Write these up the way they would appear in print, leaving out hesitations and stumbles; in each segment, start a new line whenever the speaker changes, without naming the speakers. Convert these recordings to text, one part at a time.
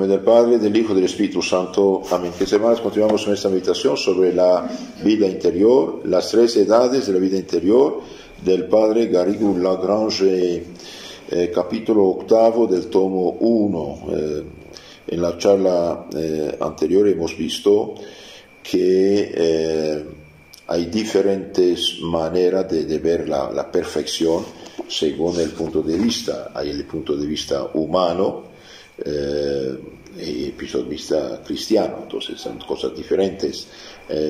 nombre del Padre, del Hijo y del Espíritu Santo. Amén. Que hermanos, continuamos en esta meditación sobre la vida interior, las tres edades de la vida interior del Padre Garrigou Lagrange, capítulo 8 del tomo 1. En la charla anterior hemos visto que hay diferentes maneras de ver la perfección según el punto de vista. Hay el punto de vista humano y el punto de vista cristiano, entonces son cosas diferentes.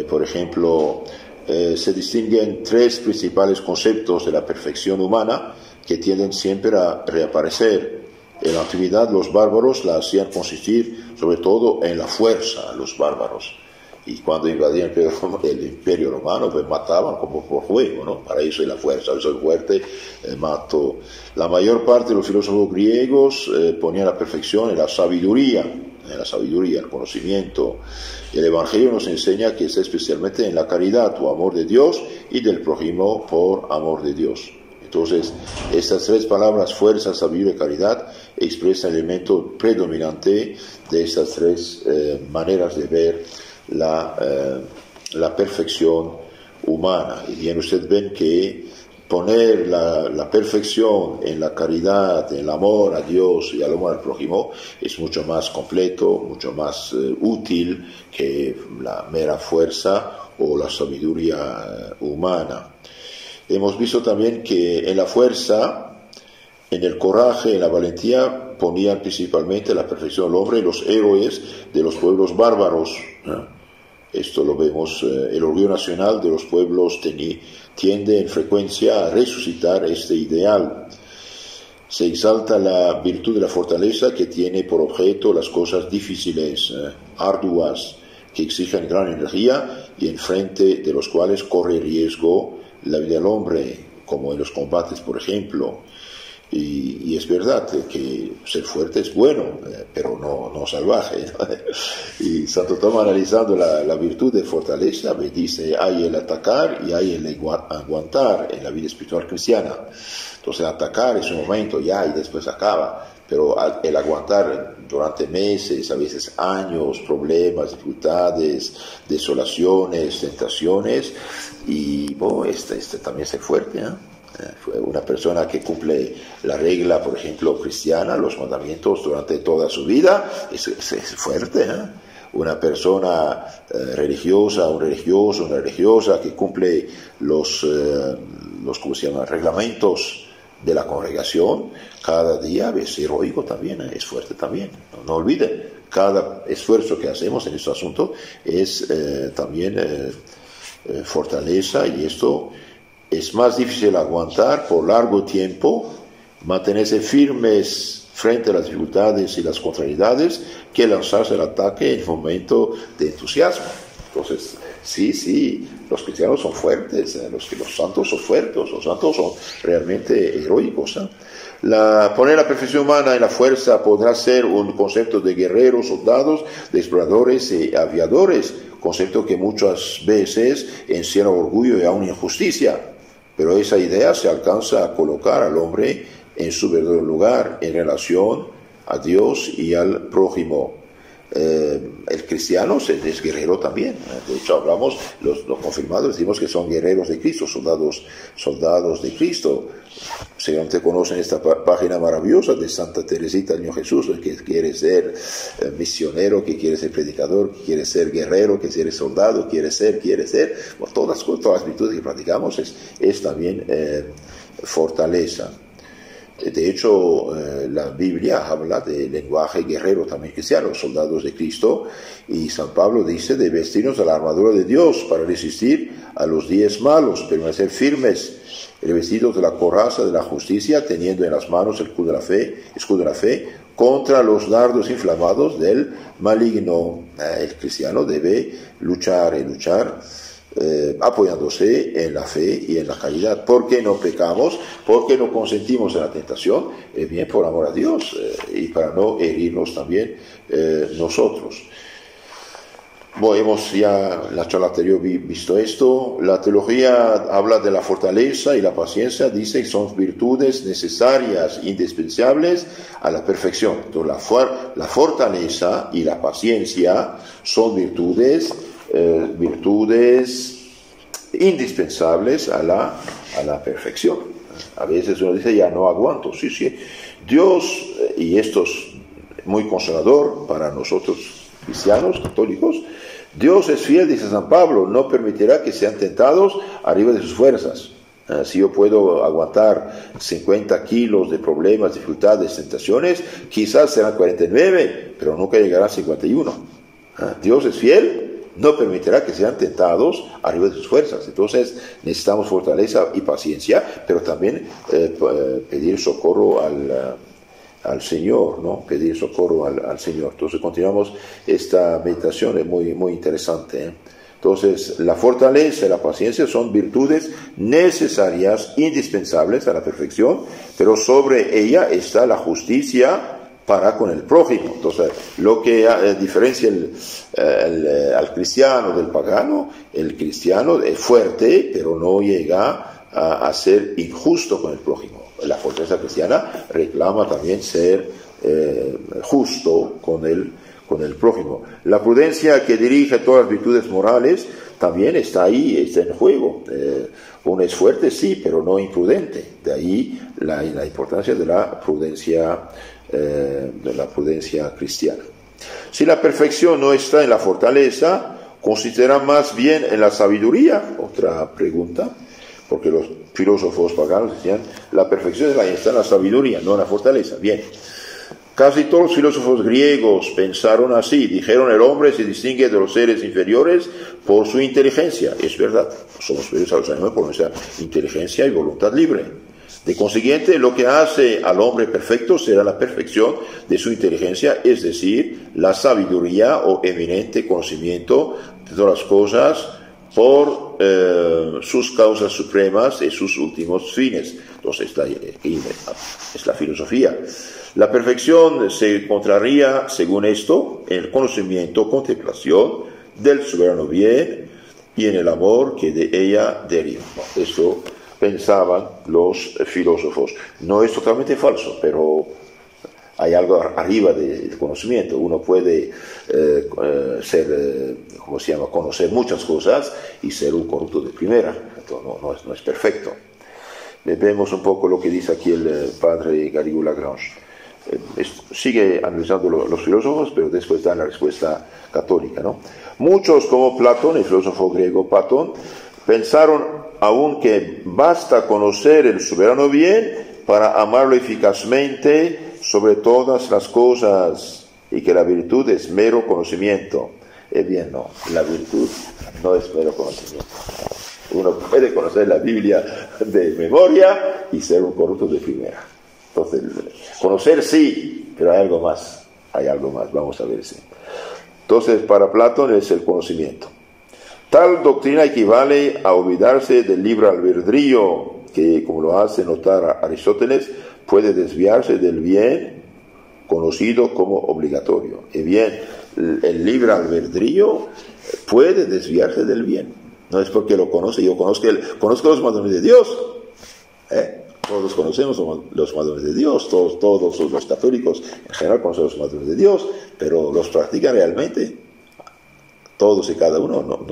Por ejemplo, se distinguen tres principales conceptos de la perfección humana que tienden siempre a reaparecer. En la antigüedad los bárbaros la hacían consistir sobre todo en la fuerza, los bárbaros. Y cuando invadían el imperio romano, pues mataban como por juego, ¿no? Para eso es la fuerza, yo soy fuerte, mato. La mayor parte de los filósofos griegos ponían la perfección en la sabiduría, el conocimiento. El Evangelio nos enseña que es especialmente en la caridad o amor de Dios y del prójimo por amor de Dios. Entonces, estas tres palabras, fuerza, sabiduría y caridad, expresan el elemento predominante de estas tres maneras de ver la perfección humana. Y bien, ustedes ven que poner la perfección en la caridad, en el amor a Dios y al amor al prójimo es mucho más completo, mucho más útil que la mera fuerza o la sabiduría humana. Hemos visto también que en la fuerza, en el coraje, en la valentía, ponían principalmente la perfección del hombre y los héroes de los pueblos bárbaros. Esto lo vemos, el orgullo nacional de los pueblos tiende en frecuencia a resucitar este ideal. Se exalta la virtud de la fortaleza que tiene por objeto las cosas difíciles, arduas, que exigen gran energía y en frente de los cuales corre riesgo la vida del hombre, como en los combates, por ejemplo. Y es verdad que ser fuerte es bueno, pero no salvaje. Y Santo Tomás, analizando la virtud de fortaleza, me dice, hay el atacar y hay el aguantar en la vida espiritual cristiana. Entonces atacar es un momento ya y después acaba, pero el aguantar durante meses, a veces años, problemas, dificultades, desolaciones, tentaciones, y bueno, también ser fuerte, una persona que cumple la regla, por ejemplo, cristiana, los mandamientos durante toda su vida, es fuerte, Una persona religiosa, un religioso, una religiosa que cumple los ¿cómo se llama?, reglamentos de la congregación, cada día es heroico también, es fuerte también. No olviden, cada esfuerzo que hacemos en este asunto es también fortaleza, y esto es más difícil aguantar por largo tiempo, mantenerse firmes frente a las dificultades y las contrariedades, que lanzarse al ataque en el momento de entusiasmo. Entonces, sí, los cristianos son fuertes, los santos son fuertes, los santos son realmente heroicos. Poner la perfección humana en la fuerza podrá ser un concepto de guerreros, soldados, de exploradores y aviadores, concepto que muchas veces encierra orgullo y aún injusticia. Pero esa idea se alcanza a colocar al hombre en su verdadero lugar en relación a Dios y al prójimo. El cristiano es guerrero también. De hecho, hablamos, los confirmados decimos que son guerreros de Cristo, soldados de Cristo. Seguramente conocen esta página maravillosa de Santa Teresita del Niño Jesús, el que quiere ser misionero, que quiere ser predicador, que quiere ser guerrero, que quiere ser soldado, quiere ser. Bueno, todas las virtudes que practicamos es también fortaleza. De hecho, la Biblia habla de lenguaje guerrero también cristiano, soldados de Cristo, y San Pablo dice de vestirnos de la armadura de Dios para resistir a los días malos, permanecer firmes, revestidos de la coraza de la justicia, teniendo en las manos el escudo de la fe, contra los dardos inflamados del maligno. El cristiano debe luchar apoyándose en la fe y en la caridad. ¿Por qué no pecamos? ¿Por qué no consentimos en la tentación? Bien, por amor a Dios y para no herirnos también nosotros. Bueno, hemos ya en la charla anterior visto esto. La teología habla de la fortaleza y la paciencia, dice que son virtudes necesarias, indispensables a la perfección. Entonces, la fortaleza y la paciencia son virtudes indispensables a la perfección. A veces uno dice, ya no aguanto. Sí, Dios, y esto es muy consolador para nosotros cristianos, católicos, Dios es fiel, dice San Pablo, no permitirá que sean tentados arriba de sus fuerzas. Si yo puedo aguantar 50 kilos de problemas, dificultades, tentaciones, quizás serán 49, pero nunca llegarán a 51. Dios es fiel, no permitirá que sean tentados arriba de sus fuerzas. Entonces necesitamos fortaleza y paciencia, pero también pedir socorro al Señor, ¿no? Pedir socorro al Señor. Entonces continuamos esta meditación, es muy, muy interesante, ¿eh? Entonces, la fortaleza y la paciencia son virtudes necesarias, indispensables a la perfección, pero sobre ella está la justicia para con el prójimo. Entonces, lo que diferencia al cristiano del pagano, el cristiano es fuerte, pero no llega a ser injusto con el prójimo. La fortaleza cristiana reclama también ser justo con el prójimo. La prudencia que dirige todas las virtudes morales también está ahí, está en juego. Uno es fuerte, sí, pero no imprudente. De ahí la importancia de la prudencia cristiana. Si la perfección no está en la fortaleza, consistirá más bien en la sabiduría. Otra pregunta, porque los filósofos paganos decían, la perfección está en la sabiduría, no en la fortaleza. Bien, casi todos los filósofos griegos pensaron así, dijeron, el hombre se distingue de los seres inferiores por su inteligencia. Es verdad, somos superiores a los animales por nuestra inteligencia y voluntad libre. De consiguiente, lo que hace al hombre perfecto será la perfección de su inteligencia, es decir, la sabiduría o eminente conocimiento de todas las cosas por sus causas supremas y sus últimos fines. Entonces, es la filosofía. La perfección se encontraría, según esto, en el conocimiento, contemplación del soberano bien y en el amor que de ella deriva. Eso pensaban los filósofos. No es totalmente falso, pero hay algo arriba del conocimiento. Uno puede conocer muchas cosas y ser un corrupto de primera. Entonces, no es perfecto. Vemos un poco lo que dice aquí el padre Garrigou-Lagrange. Sigue analizando los filósofos, pero después da la respuesta católica, ¿no? Muchos, como Platón, el filósofo griego Platón, pensaron aún que basta conocer el soberano bien para amarlo eficazmente sobre todas las cosas, y que la virtud es mero conocimiento. Bien, no, la virtud no es mero conocimiento. Uno puede conocer la Biblia de memoria y ser un corrupto de primera. Entonces, conocer sí, pero hay algo más, vamos a ver si. Entonces, para Platón es el conocimiento. Tal doctrina equivale a olvidarse del libre albedrío, que, como lo hace notar Aristóteles, puede desviarse del bien conocido como obligatorio. Y bien, el libre albedrío puede desviarse del bien. No es porque lo conoce, yo conozco los mandamientos de Dios. Todos conocemos los mandamientos de Dios, todos los católicos en general conocen los mandamientos de Dios, pero ¿los practican realmente? Todos y cada uno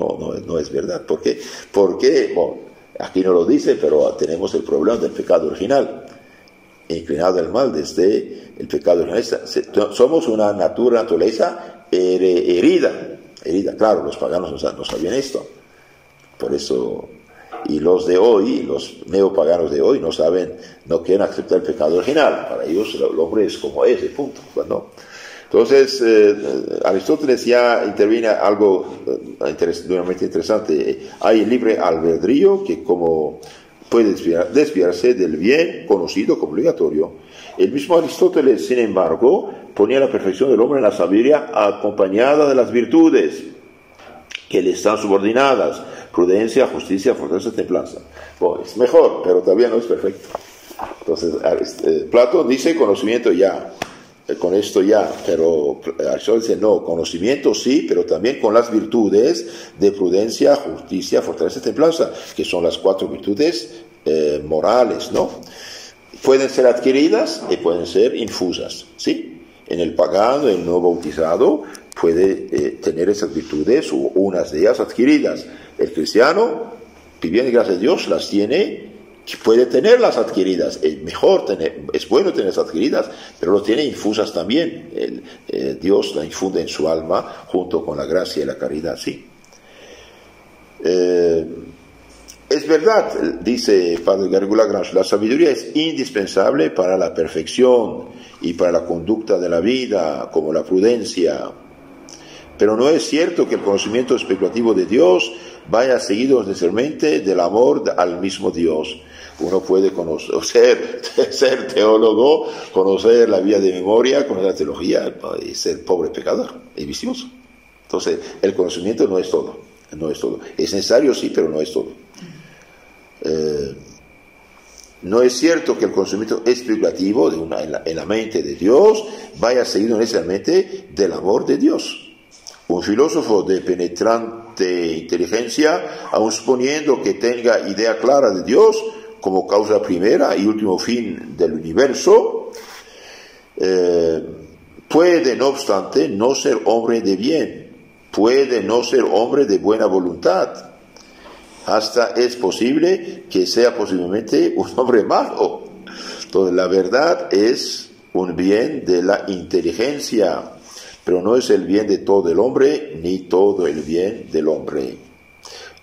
no es verdad. ¿Por qué? Porque, bueno, aquí no lo dice, pero tenemos el problema del pecado original, inclinado al mal desde el pecado original. Somos una naturaleza herida. Claro, los paganos no sabían esto. Por eso, y los de hoy, los neopaganos de hoy, no quieren aceptar el pecado original. Para ellos el hombre es como es, punto. Bueno, entonces, Aristóteles ya interviene algo nuevamente interesante. Hay el libre albedrío que como puede desviarse del bien conocido como obligatorio. El mismo Aristóteles, sin embargo, ponía la perfección del hombre en la sabiduría acompañada de las virtudes que le están subordinadas: prudencia, justicia, fortaleza, templanza. Bueno, es mejor, pero todavía no es perfecto. Entonces, Platón dice conocimiento ya. con esto ya, pero Aristóteles dice no, conocimiento sí, pero también con las virtudes de prudencia, justicia, fortaleza y templanza, que son las 4 virtudes morales, ¿no? Pueden ser adquiridas y pueden ser infusas, ¿sí? En el pagano, en el no bautizado, puede tener esas virtudes, o unas de ellas adquiridas. El cristiano, viviendo gracias a Dios, las tiene, puede tenerlas adquiridas. Es bueno tenerlas adquiridas, pero lo tiene infusas también. Dios la infunde en su alma junto con la gracia y la caridad, ¿sí? Es verdad, dice Padre Garrigou Lagrange, la sabiduría es indispensable para la perfección y para la conducta de la vida, como la prudencia. Pero no es cierto que el conocimiento especulativo de Dios vaya seguido necesariamente del amor al mismo Dios. Uno puede ser teólogo, conocer la vía de memoria, conocer la teología y ser pobre pecador y vicioso. Entonces, el conocimiento no es todo. No es todo. Es necesario, sí, pero no es todo. No es cierto que el conocimiento especulativo en la mente de Dios vaya seguido necesariamente del amor de Dios. Un filósofo de penetrante inteligencia, aun suponiendo que tenga idea clara de Dios como causa primera y último fin del universo, puede, no obstante, no ser hombre de bien, puede no ser hombre de buena voluntad. Hasta es posible que sea posiblemente un hombre malo. Entonces, la verdad es un bien de la inteligencia, pero no es el bien de todo el hombre, ni todo el bien del hombre.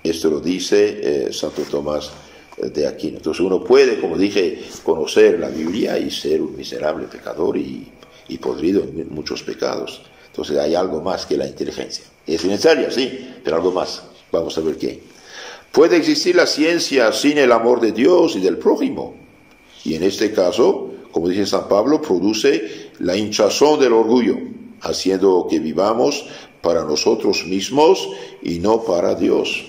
Esto lo dice Santo Tomás de Aquino. Entonces, uno puede, como dije, conocer la Biblia y ser un miserable pecador y podrido en muchos pecados. Entonces, hay algo más que la inteligencia. Es necesaria, sí, pero algo más. Vamos a ver qué. Puede existir la ciencia sin el amor de Dios y del prójimo. Y en este caso, como dice San Pablo, produce la hinchazón del orgullo, haciendo que vivamos para nosotros mismos y no para Dios.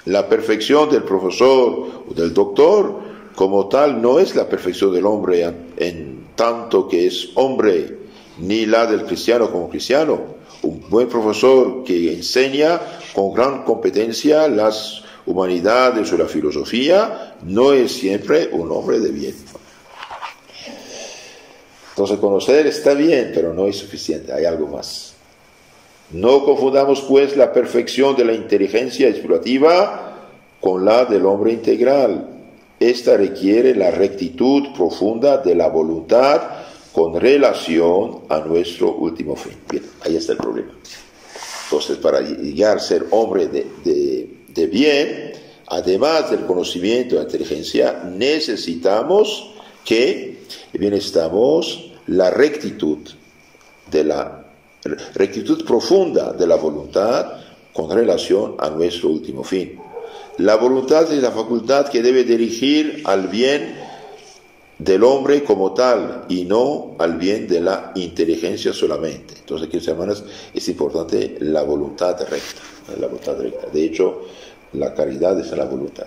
La perfección del profesor o del doctor, como tal, no es la perfección del hombre en tanto que es hombre, ni la del cristiano como cristiano. Un buen profesor que enseña con gran competencia las humanidades o la filosofía, no es siempre un hombre de bien. Entonces, conocer está bien, pero no es suficiente, hay algo más. No confundamos, pues, la perfección de la inteligencia explorativa con la del hombre integral. Esta requiere la rectitud profunda de la voluntad con relación a nuestro último fin. Bien, ahí está el problema. Entonces, para llegar a ser hombre de bien, además del conocimiento y la inteligencia, necesitamos la rectitud profunda de la voluntad con relación a nuestro último fin. La voluntad es la facultad que debe dirigir al bien del hombre como tal y no al bien de la inteligencia solamente. Entonces, queridos hermanos, es importante la voluntad recta. De hecho, la caridad es la voluntad.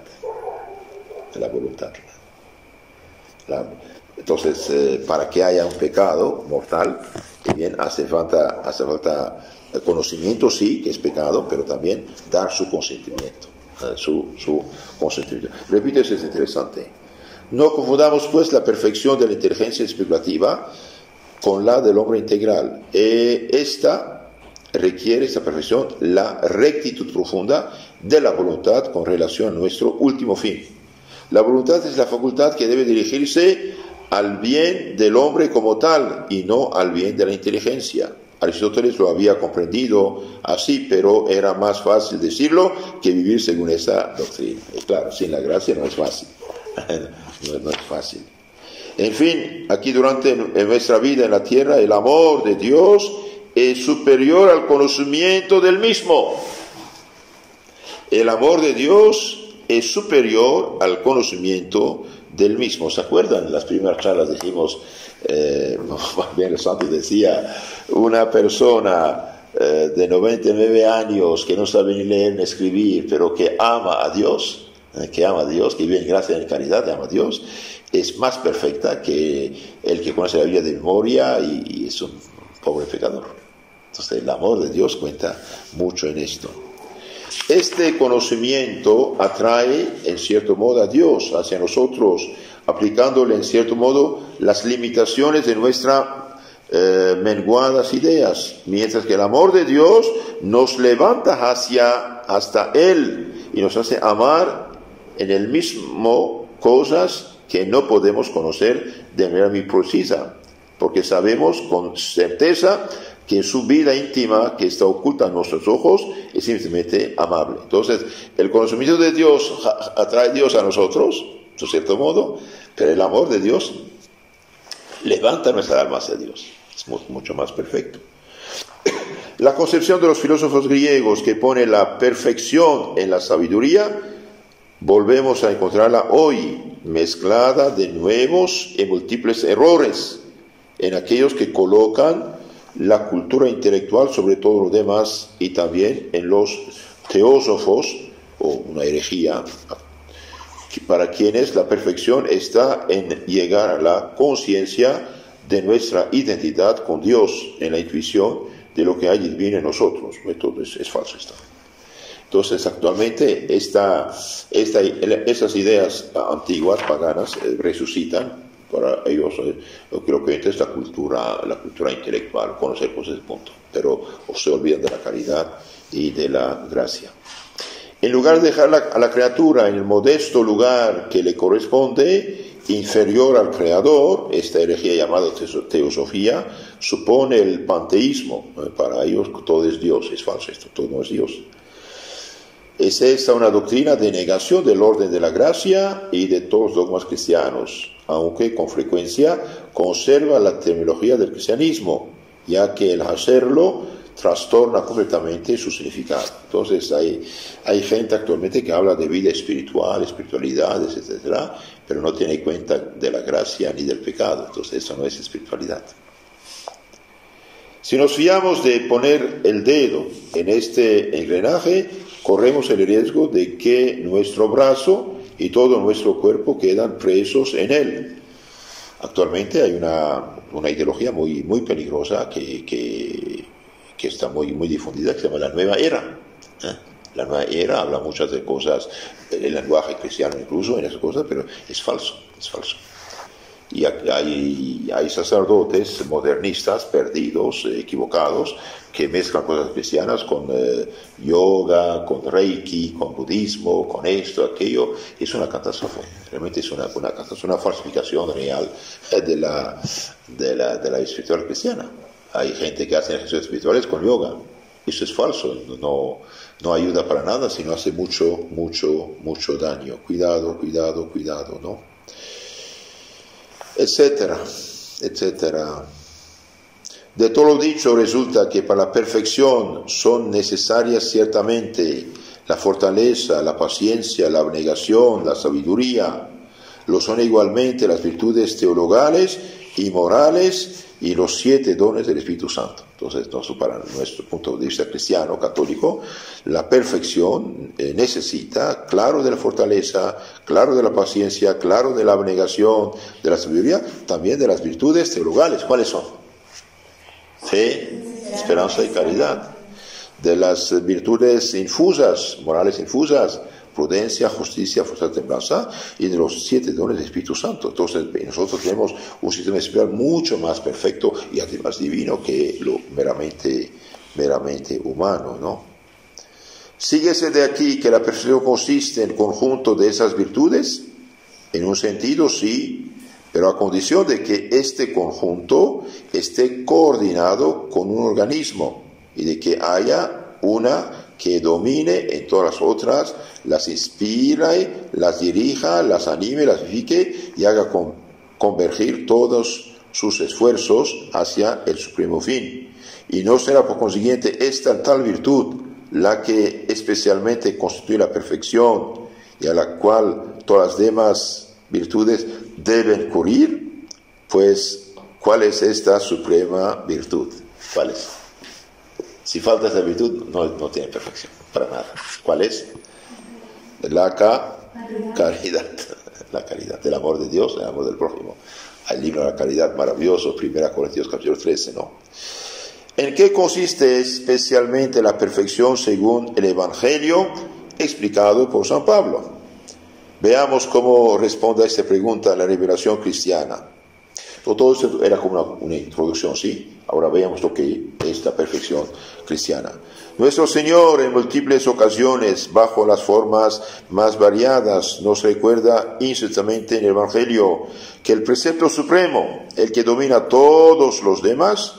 Entonces, para que haya un pecado mortal, bien, hace falta conocimiento, sí, que es pecado, pero también dar su consentimiento. Su consentimiento. Repito, eso es interesante. No confundamos, pues, la perfección de la inteligencia especulativa con la del hombre integral. Esta perfección, la rectitud profunda de la voluntad con relación a nuestro último fin. La voluntad es la facultad que debe dirigirse al bien del hombre como tal y no al bien de la inteligencia. Aristóteles lo había comprendido así, pero era más fácil decirlo que vivir según esa doctrina. Y claro, sin la gracia no es fácil. No es fácil. En fin, aquí en nuestra vida en la tierra, el amor de Dios es superior al conocimiento del mismo. El amor de Dios es superior al conocimiento del mismo. ¿Se acuerdan? En las primeras charlas dijimos, bien el santo decía, una persona de 99 años que no sabe ni leer ni escribir, pero que ama a Dios, que ama a Dios, que vive en gracia y en caridad, ama a Dios, es más perfecta que el que conoce la Biblia de memoria y es un pobre pecador. Entonces el amor de Dios cuenta mucho en esto. Este conocimiento atrae en cierto modo a Dios hacia nosotros, aplicándole en cierto modo las limitaciones de nuestras menguadas ideas, mientras que el amor de Dios nos levanta hasta Él y nos hace amar en el mismo cosas que no podemos conocer de manera muy precisa, porque sabemos con certeza que en su vida íntima, que está oculta a nuestros ojos, es simplemente amable. Entonces, el conocimiento de Dios atrae a Dios a nosotros, de cierto modo, pero el amor de Dios levanta nuestra alma hacia Dios. Es mucho más perfecto. La concepción de los filósofos griegos que pone la perfección en la sabiduría, volvemos a encontrarla hoy mezclada de nuevos y múltiples errores en aquellos que colocan la cultura intelectual sobre todo lo demás, y también en los teósofos, o una herejía, para quienes la perfección está en llegar a la conciencia de nuestra identidad con Dios, en la intuición de lo que hay divino en nosotros. Entonces es falso esto. Entonces actualmente esas ideas antiguas, paganas, resucitan para ellos. Lo que es la cultura intelectual, conocer cosas de punto, pero se olvidan de la caridad y de la gracia. En lugar de dejar a la criatura en el modesto lugar que le corresponde, inferior al Creador, esta herejía llamada teosofía supone el panteísmo. Para ellos todo es Dios. Es falso esto, todo no es Dios. Es esta una doctrina de negación del orden de la gracia y de todos los dogmas cristianos, aunque con frecuencia conserva la terminología del cristianismo, ya que el hacerlo trastorna completamente su significado. Entonces hay gente actualmente que habla de vida espiritual, espiritualidades, etc., pero no tiene cuenta de la gracia ni del pecado. Entonces eso no es espiritualidad. Si nos fiamos de poner el dedo en este engranaje, corremos el riesgo de que nuestro brazo y todo nuestro cuerpo quedan presos en él. Actualmente hay una ideología muy, muy peligrosa que está muy, muy difundida, que se llama la nueva era. La nueva era habla muchas de cosas, el lenguaje cristiano incluso en esas cosas, pero es falso, es falso. Y hay sacerdotes modernistas perdidos, equivocados, que mezclan cosas cristianas con yoga, con reiki, con budismo, con esto, aquello. Es una catástrofe, realmente es una catástrofe, una falsificación real de la espiritualidad cristiana. Hay gente que hace ejercicios espirituales con yoga. Eso es falso, no ayuda para nada, sino hace mucho, mucho, mucho daño. Cuidado, cuidado, cuidado, ¿no? Etcétera, etcétera. De todo lo dicho resulta que para la perfección son necesarias ciertamente la fortaleza, la paciencia, la abnegación, la sabiduría. Lo son igualmente las virtudes teologales y morales y los 7 dones del Espíritu Santo. Entonces, para nuestro punto de vista cristiano, católico, la perfección necesita, claro, de la fortaleza, claro, de la paciencia, claro, de la abnegación, de la sabiduría, también de las virtudes teologales. ¿Cuáles son? Fe, esperanza y caridad. De las virtudes infusas, morales infusas, prudencia, justicia, fuerza, templanza, y de los 7 dones del Espíritu Santo. Entonces nosotros tenemos un sistema espiritual mucho más perfecto y además divino que lo meramente humano, ¿no? Síguese de aquí que la perfección consiste en el conjunto de esas virtudes. En un sentido sí, pero a condición de que este conjunto esté coordinado con un organismo y de que haya una que domine en todas las otras, las inspire, las dirija, las anime, las vivifique y haga convergir todos sus esfuerzos hacia el supremo fin. Y no será por consiguiente esta tal virtud la que especialmente constituye la perfección y a la cual todas las demás virtudes deben cubrir. Pues, ¿cuál es esta suprema virtud? ¿Cuál es? Si falta esa virtud, no tiene perfección, para nada. ¿Cuál es? La Caridad. La caridad, el amor de Dios, el amor del prójimo. Hay libro de la caridad maravilloso, 1 Corintios capítulo 13, ¿no? ¿En qué consiste especialmente la perfección según el Evangelio explicado por San Pablo? Veamos cómo responde a esta pregunta la revelación cristiana. Todo esto era como una introducción, ¿sí? Ahora veamos lo que es la perfección cristiana. Nuestro Señor en múltiples ocasiones, bajo las formas más variadas, nos recuerda incesantemente en el Evangelio que el precepto supremo, el que domina todos los demás,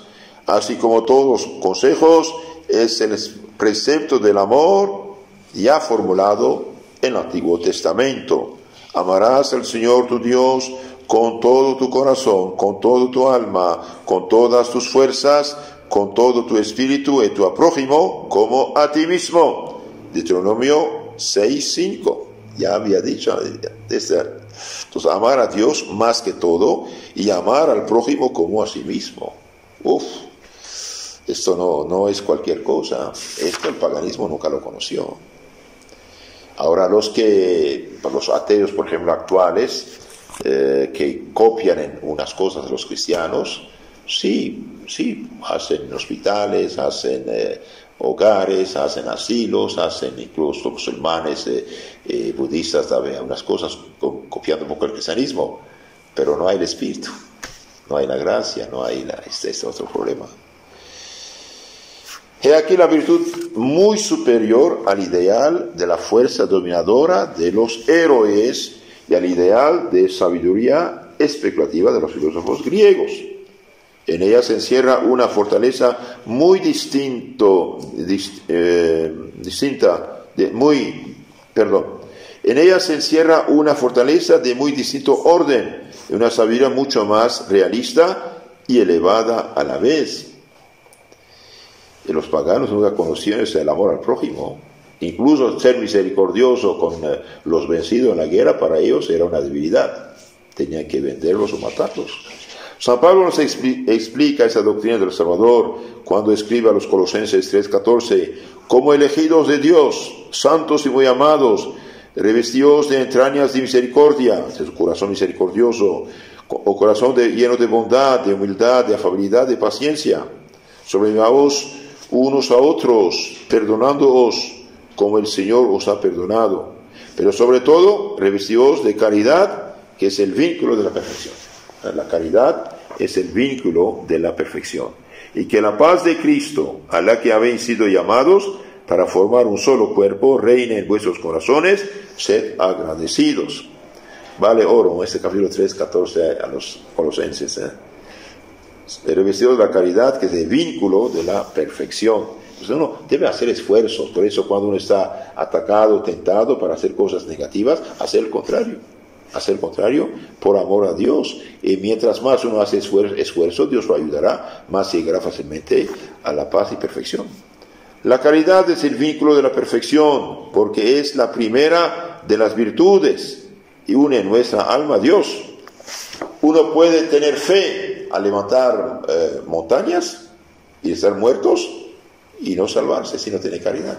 así como todos los consejos, es el precepto del amor ya formulado en el Antiguo Testamento. Amarás al Señor tu Dios con todo tu corazón, con toda tu alma, con todas tus fuerzas, con todo tu espíritu y tu prójimo como a ti mismo. Deuteronomio 6:5. Ya había dicho. Entonces, amar a Dios más que todo y amar al prójimo como a sí mismo. Esto no es cualquier cosa. Esto el paganismo nunca lo conoció. Ahora, los ateos, por ejemplo, actuales, que copian en unas cosas de los cristianos, sí, hacen hospitales, hacen hogares, hacen asilos, hacen incluso musulmanes, budistas, unas cosas copiando un poco el cristianismo, pero no hay el espíritu, no hay la gracia, no hay este otro problema. He aquí la virtud muy superior al ideal de la fuerza dominadora de los héroes y al ideal de sabiduría especulativa de los filósofos griegos. En ella se encierra una fortaleza muy En ella se encierra una fortaleza de muy distinto orden, y una sabiduría mucho más realista y elevada a la vez. Y los paganos nunca conocieron el amor al prójimo. Incluso ser misericordioso con los vencidos en la guerra para ellos era una debilidad. Tenían que venderlos o matarlos. San Pablo nos explica esa doctrina del Salvador cuando escribe a los Colosenses 3:14: como elegidos de Dios, santos y muy amados, revestidos de entrañas de misericordia, de su corazón misericordioso, o corazón lleno de bondad, de humildad, de afabilidad, de paciencia. Sobrevivaos unos a otros, perdonándoos como el Señor os ha perdonado. Pero sobre todo, revestidos de caridad, que es el vínculo de la perfección. La caridad es el vínculo de la perfección. Y que la paz de Cristo, a la que habéis sido llamados para formar un solo cuerpo, reine en vuestros corazones, sed agradecidos. Vale oro, este capítulo 3:14 a los Colosenses. Revestidos de la caridad, que es el vínculo de la perfección. Entonces uno debe hacer esfuerzos. Por eso cuando uno está atacado, tentado para hacer cosas negativas, hacer el contrario. Hacer el contrario por amor a Dios. Y mientras más uno hace esfuerzo, Dios lo ayudará, más llegará fácilmente a la paz y perfección. La caridad es el vínculo de la perfección, porque es la primera de las virtudes y une nuestra alma a Dios. Uno puede tener fe a levantar montañas y estar muertos y no salvarse si no tiene caridad.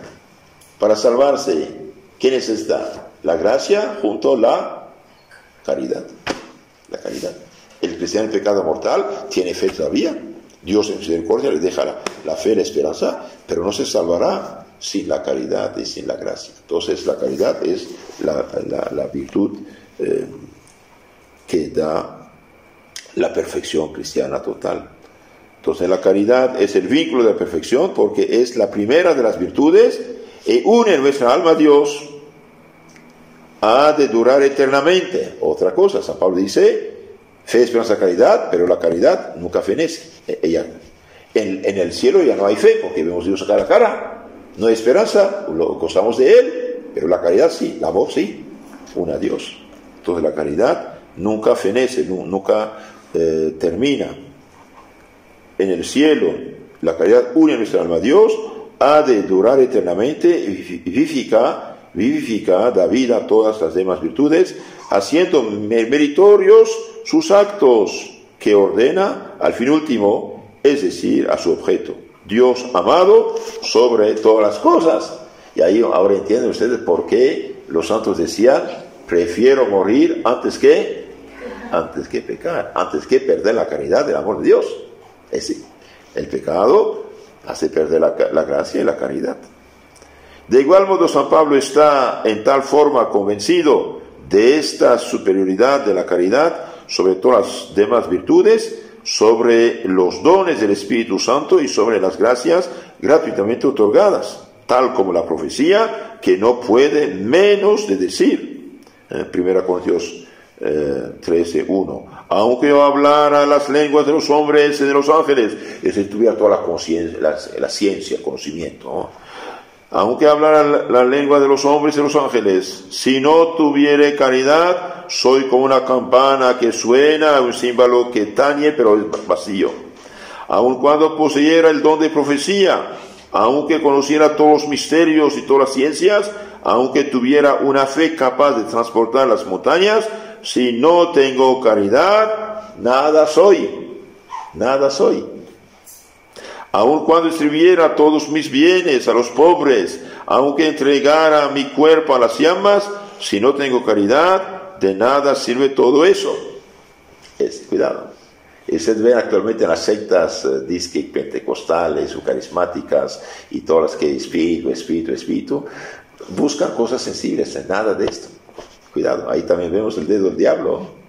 Para salvarse, ¿qué necesita? La gracia junto a la caridad. La caridad. El cristiano en pecado mortal tiene fe todavía. Dios en misericordia le deja la fe y la esperanza, pero no se salvará sin la caridad y sin la gracia. Entonces la caridad es la virtud que da la perfección cristiana total. Entonces la caridad es el vínculo de la perfección porque es la primera de las virtudes y une nuestra alma a Dios. Ha de durar eternamente. Otra cosa, San Pablo dice, fe, esperanza, caridad, pero la caridad nunca fenece. En el cielo ya no hay fe porque vemos a Dios cara a cara. No hay esperanza, lo gozamos de Él, pero la caridad sí, la voz sí, une a Dios. Entonces la caridad nunca fenece, nunca termina. En el cielo, la caridad une nuestra alma a Dios, ha de durar eternamente y vivifica, da vida a todas las demás virtudes, haciendo meritorios sus actos que ordena al fin último, es decir, a su objeto, Dios amado sobre todas las cosas. Y ahí ahora entienden ustedes por qué los santos decían, prefiero morir antes que pecar, antes que perder la caridad del amor de Dios. Es decir, el pecado hace perder la gracia y la caridad. De igual modo, San Pablo está en tal forma convencido de esta superioridad de la caridad sobre todas las demás virtudes, sobre los dones del Espíritu Santo y sobre las gracias gratuitamente otorgadas, tal como la profecía, que no puede menos de decir, 1 Corintios 13:1, aunque yo hablara las lenguas de los hombres y de los ángeles, es decir, tuviera toda la conciencia, la ciencia, el conocimiento, ¿no? Aunque hablara la lengua de los hombres y de los ángeles, si no tuviere caridad, soy como una campana que suena, un címbalo que tañe, pero es vacío. Aun cuando poseyera el don de profecía, aunque conociera todos los misterios y todas las ciencias, aunque tuviera una fe capaz de transportar las montañas, si no tengo caridad, nada soy, nada soy. Aun cuando distribuyera todos mis bienes a los pobres, aunque entregara mi cuerpo a las llamas, si no tengo caridad, de nada sirve todo eso. Cuidado. Se ve actualmente en las sectas disque pentecostales o carismáticas y todas las que espíritu, buscan cosas sensibles, nada de esto. Cuidado, ahí también vemos el dedo del diablo.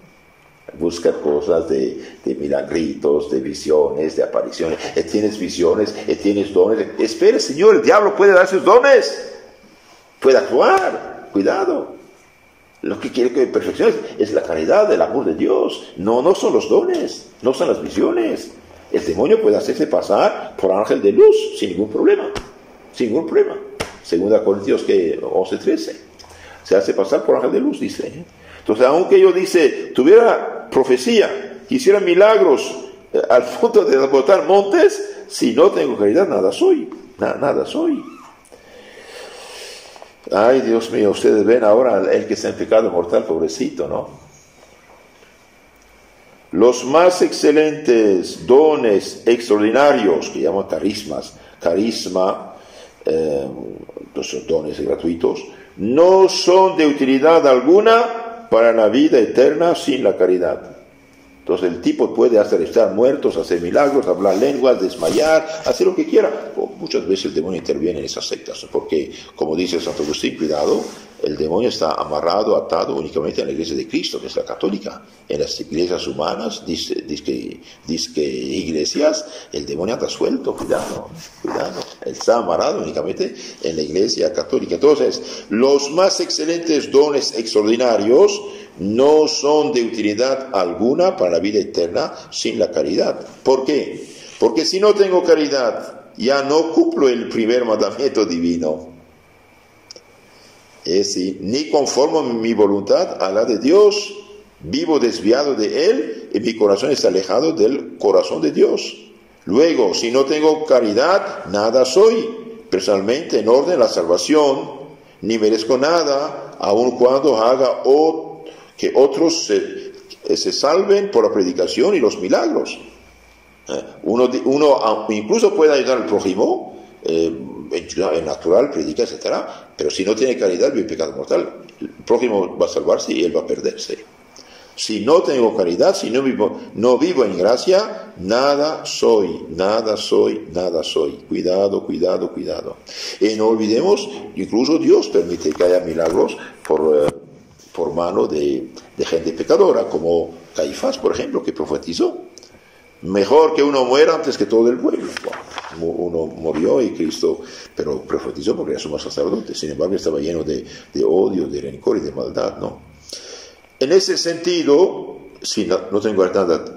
Busca cosas de milagritos, de visiones, de apariciones. Tienes visiones, tienes dones. Espere, Señor, el diablo puede dar sus dones. Puede actuar. Cuidado. Lo que quiere que perfecciones es la caridad, el amor de Dios. No son los dones, no son las visiones. El demonio puede hacerse pasar por ángel de luz sin ningún problema. Sin ningún problema. 2 Corintios 11:13. Se hace pasar por ángel de luz, dice. Entonces, aunque yo tuviera profecía, quisiera milagros al punto de transportar montes, si no tengo caridad, nada soy, nada soy. Ay, Dios mío, ustedes ven ahora el que está en pecado mortal, pobrecito, ¿no? Los más excelentes dones extraordinarios, que llaman carisma, los dones gratuitos, no son de utilidad alguna para la vida eterna sin la caridad. Entonces el tipo puede hasta estar muertos, hacer milagros, hablar lenguas, desmayar, hacer lo que quiera. Muchas veces el demonio interviene en esas sectas, porque, como dice Santo Agustín, cuidado, el demonio está amarrado, atado únicamente a la iglesia de Cristo, que es la católica. En las iglesias humanas, dice iglesias, el demonio anda suelto, cuidado. Él está amarrado únicamente en la iglesia católica. Entonces, los más excelentes dones extraordinarios no son de utilidad alguna para la vida eterna sin la caridad. ¿Por qué? Porque si no tengo caridad, ya no cumplo el primer mandamiento divino. Es decir, ni conformo mi voluntad a la de Dios, vivo desviado de Él y mi corazón está alejado del corazón de Dios. Luego, si no tengo caridad, nada soy. Personalmente, en orden a la salvación, ni merezco nada, aun cuando haga que otros se salven por la predicación y los milagros. Uno incluso puede ayudar al prójimo, en natural, predica, etcétera, pero si no tiene caridad, vive pecado mortal. El prójimo va a salvarse y él va a perderse. Si no tengo caridad, si no vivo en gracia, nada soy. Cuidado. Y no olvidemos, incluso Dios permite que haya milagros por mano de gente pecadora, como Caifás, por ejemplo, que profetizó. Mejor que uno muera antes que todo el pueblo. Bueno, uno murió y Cristo, pero profetizó porque era sumo sacerdote. Sin embargo, estaba lleno de odio, de rencor y de maldad, ¿no? En ese sentido, si no tengo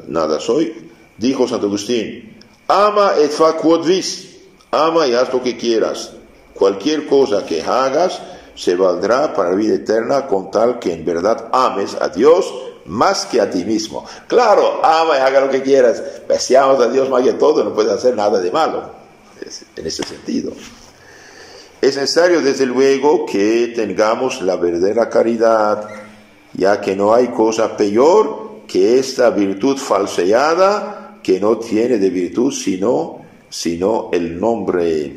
nada soy, dijo Santo Agustín, ama et fa quod vis, ama y haz lo que quieras. Cualquier cosa que hagas se valdrá para la vida eterna con tal que en verdad ames a Dios más que a ti mismo. Claro, ama y haga lo que quieras. Pues si amas a Dios más que todo, no puedes hacer nada de malo. En ese sentido. Es necesario, desde luego, que tengamos la verdadera caridad, ya que no hay cosa peor que esta virtud falseada, que no tiene de virtud sino el nombre.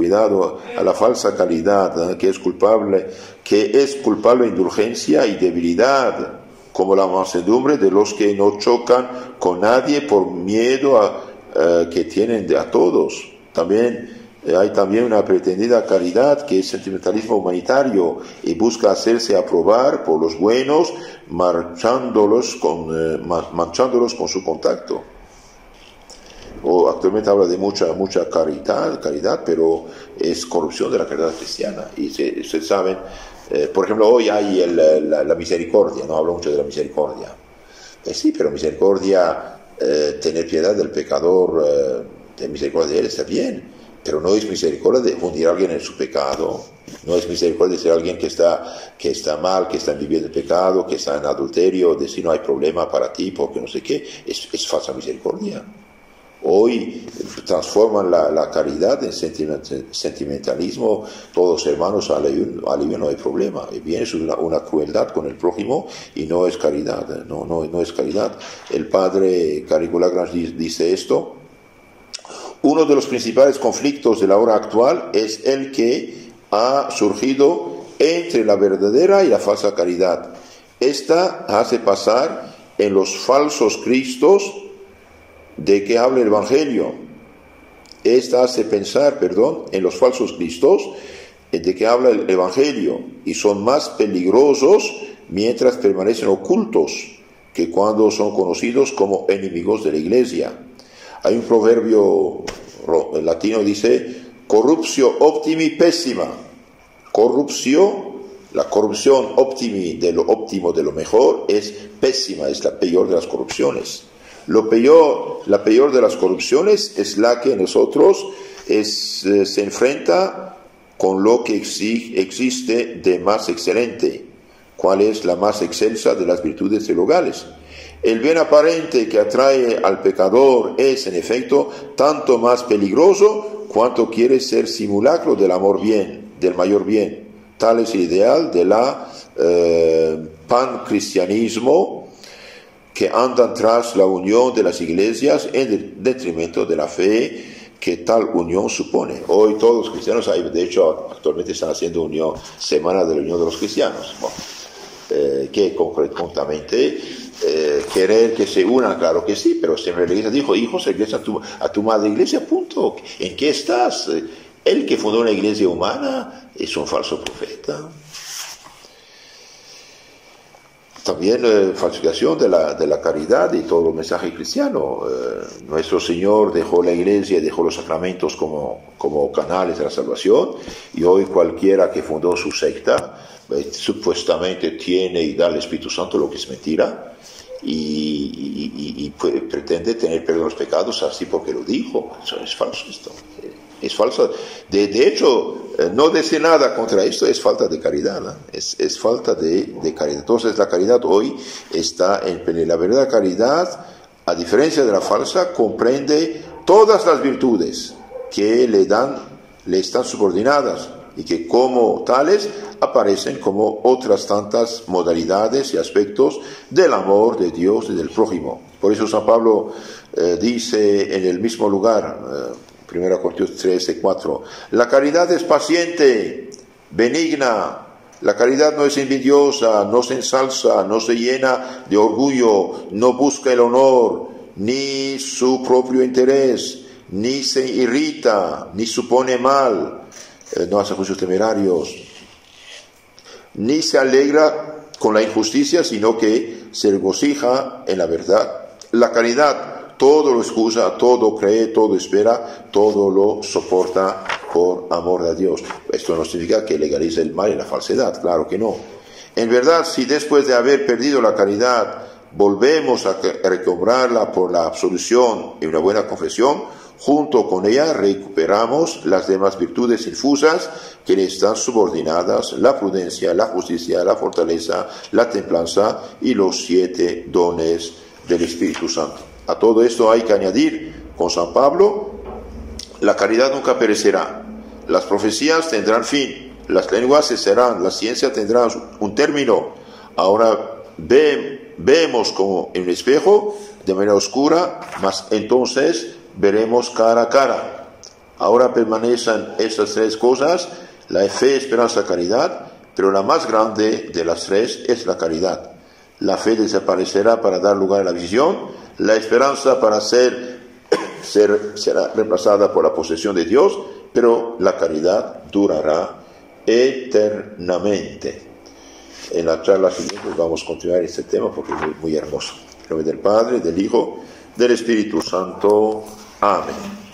cuidado a la falsa caridad, que es culpable indulgencia y debilidad, como la mansedumbre de los que no chocan con nadie por miedo que tienen a todos. Hay también una pretendida caridad que es sentimentalismo humanitario y busca hacerse aprobar por los buenos, manchándolos con su contacto. Actualmente habla de mucha caridad, pero es corrupción de la caridad cristiana. Y ustedes saben, por ejemplo, hoy hay la misericordia, no hablo mucho de la misericordia. Sí, pero misericordia, tener piedad del pecador, de misericordia de él está bien, pero no es misericordia de hundir a alguien en su pecado, no es misericordia de ser alguien que está mal, que está viviendo el pecado, que está en adulterio, decir no hay problema para ti porque no sé qué, es falsa misericordia. Hoy transforman la caridad en sentimentalismo, todos hermanos alivio, no hay problema, y bien es una crueldad con el prójimo y no es caridad, no es caridad. El padre Carigula Grange dice esto: uno de los principales conflictos de la hora actual es el que ha surgido entre la verdadera y la falsa caridad. Esta hace pasar en los falsos cristos de que habla el Evangelio. Esta hace pensar, en los falsos cristos de que habla el Evangelio, y son más peligrosos mientras permanecen ocultos que cuando son conocidos como enemigos de la Iglesia. Hay un proverbio latino que dice: corruptio optimi pessima. La corrupción optimi, de lo óptimo, de lo mejor, es pésima, es la peor de las corrupciones. La peor de las corrupciones es la que nosotros se enfrenta con lo que existe de más excelente. ¿Cuál es la más excelsa de las virtudes teologales? El bien aparente que atrae al pecador es, en efecto, tanto más peligroso cuanto quiere ser simulacro del del mayor bien. Tal es el ideal de la pancristianismo, que andan tras la unión de las iglesias en detrimento de la fe que tal unión supone. Hoy todos los cristianos, de hecho actualmente están haciendo semana de la unión de los cristianos, que concretamente querer que se unan, claro que sí, pero siempre la iglesia dijo: hijos, regresa a tu madre iglesia, punto. ¿En qué estás? El que fundó una iglesia humana es un falso profeta. También falsificación de la caridad y todo el mensaje cristiano. Nuestro Señor dejó la iglesia y dejó los sacramentos como canales de la salvación, y hoy cualquiera que fundó su secta supuestamente tiene y da al Espíritu Santo, lo que es mentira, y pretende tener perdón de los pecados así porque lo dijo. Eso es falso, esto es falso. De hecho, no decir nada contra esto es falta de caridad, ¿no? Es falta de caridad. Entonces la caridad hoy está en la verdadera caridad, a diferencia de la falsa, comprende todas las virtudes que le están subordinadas, y que como tales aparecen como otras tantas modalidades y aspectos del amor de Dios y del prójimo. Por eso San Pablo dice en el mismo lugar, 1 Corintios 13:4, la caridad es paciente, benigna. La caridad no es envidiosa, no se ensalza, no se llena de orgullo, no busca el honor, ni su propio interés, ni se irrita, ni supone mal, no hace juicios temerarios, ni se alegra con la injusticia, sino que se regocija en la verdad. La caridad todo lo excusa, todo cree, todo espera, todo lo soporta por amor a Dios. Esto no significa que legalice el mal y la falsedad, claro que no. En verdad, si después de haber perdido la caridad volvemos a recobrarla por la absolución y una buena confesión, junto con ella recuperamos las demás virtudes infusas que le están subordinadas: la prudencia, la justicia, la fortaleza, la templanza y los 7 dones del Espíritu Santo. A todo esto hay que añadir, con San Pablo, la caridad nunca perecerá, las profecías tendrán fin, las lenguas cesarán, la ciencia tendrá un término. Ahora vemos como en un espejo de manera oscura, mas entonces veremos cara a cara. Ahora permanecen esas tres cosas, la fe, esperanza, caridad, pero la más grande de las tres es la caridad. La fe desaparecerá para dar lugar a la visión, la esperanza para será reemplazada por la posesión de Dios, pero la caridad durará eternamente. En la charla siguiente vamos a continuar este tema porque es muy, muy hermoso. En nombre del Padre, del Hijo, del Espíritu Santo. Amén.